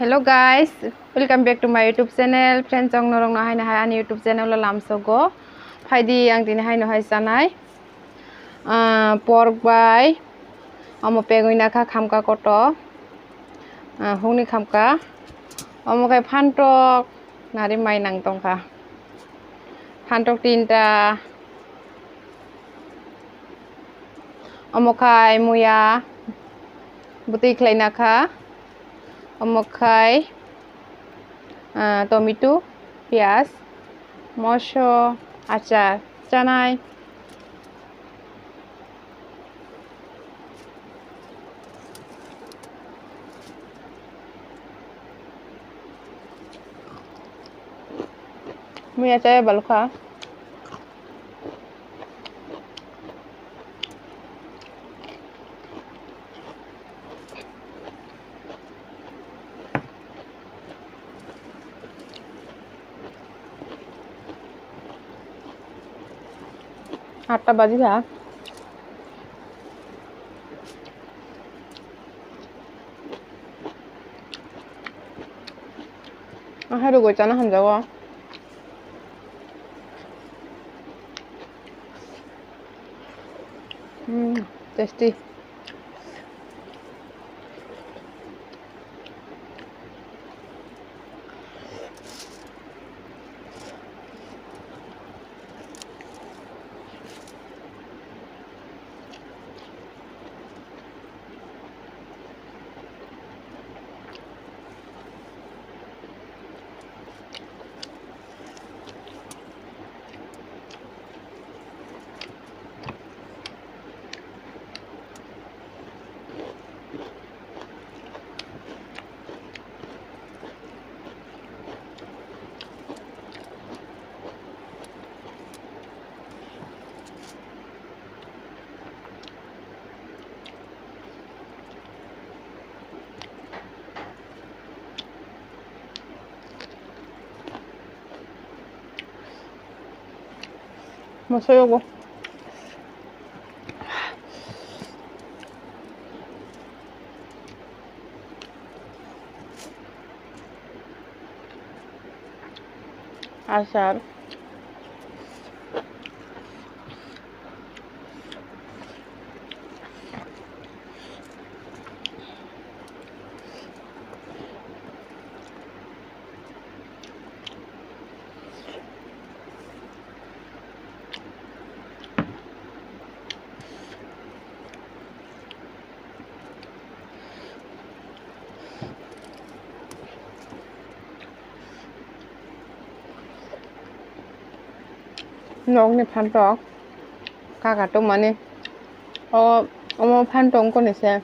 Hello guys, welcome back to my YouTube channel. Friends jong norong na hai na hai ani YouTube channel la lam so go. Phaidi ang tin hai no hai sanai. Pork by amo pegoina kha khamka koto. Hungni khamka. Amo kai phantok nari mai nang tong kha. Phantok tinta. Amo kai muya buti khlaina kha. Amo kai tomato, piaz, moso, achar, chanai. Muya chai balkha. Atta baji ha. 하루고 있잖아 한자고. tasty. Masuk yo. Asar. Nong ni phantok kakatung mani omo phantong ko ni se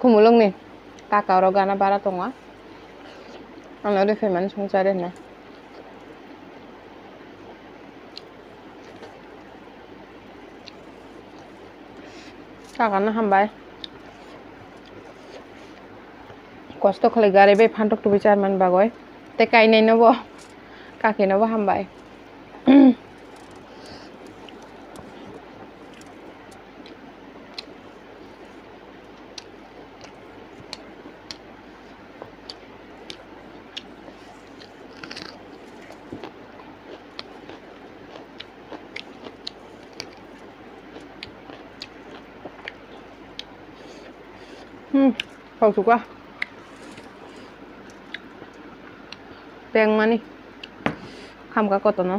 kumulong ni kakaro gana bara tonga ana de feman songchare na kakana hambai কষ্ট খালি গারে বে phantok tu bichar man bagoi te kai nei nobo kake nobo hambai khẩu sụp quá Teng mani kham ka koto no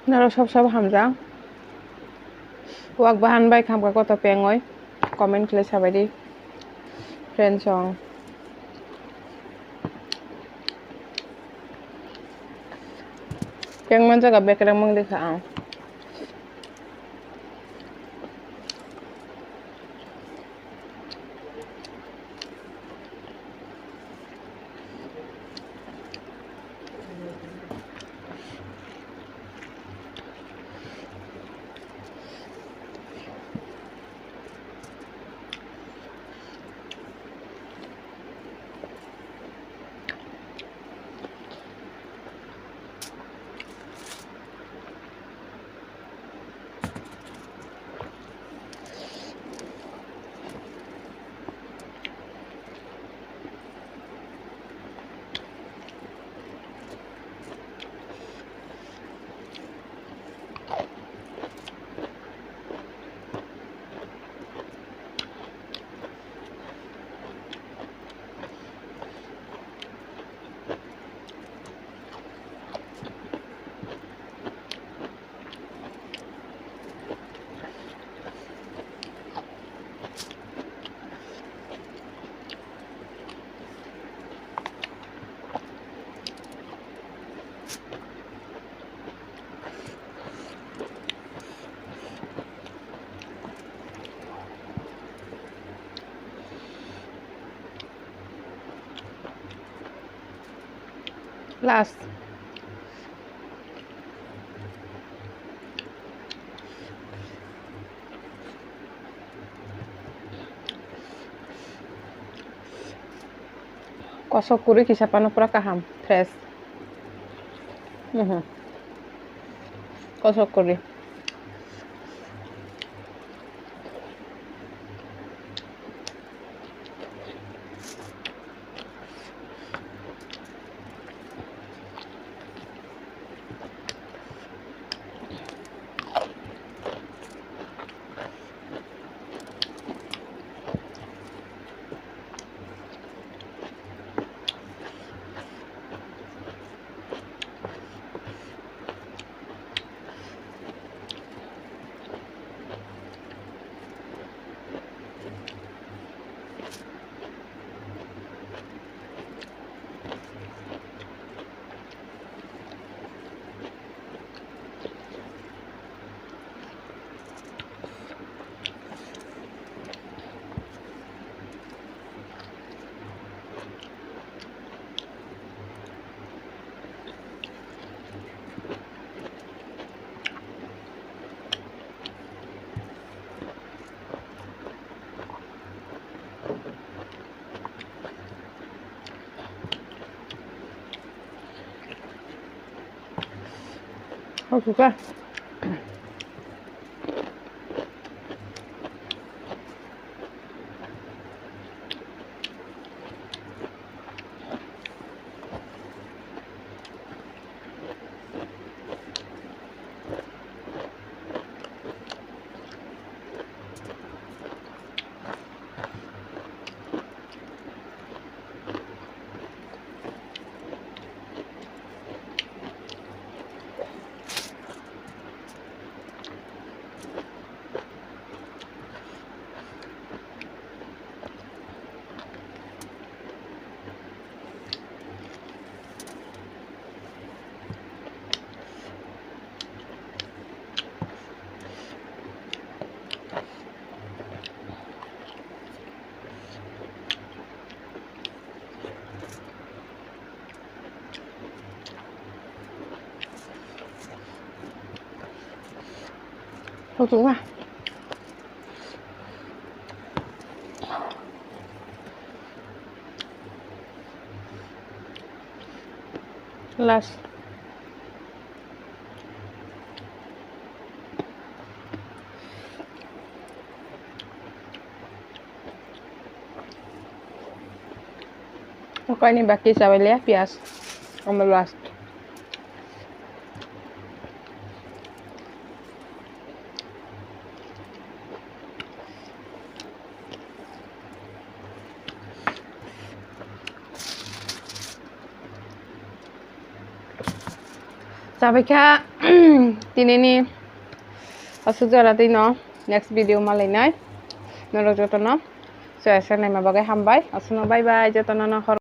Naro sab hamjang. Wak bahan bai kham ka kota pengoi. Comment kle sabai di. Friend song. Peng man jaga bekerang mang dekha ang. Last. Kosok kuri kisah pano pura kaham. Fresh. Kosok kuri. Suka. Suka. Last. Oke, ini baki saya lihat pias. Nomor last. Sabika tinini asujara no next video malai nai. Noro jotono. So asa nai mabagai hambai. Asuno bye bye jotona no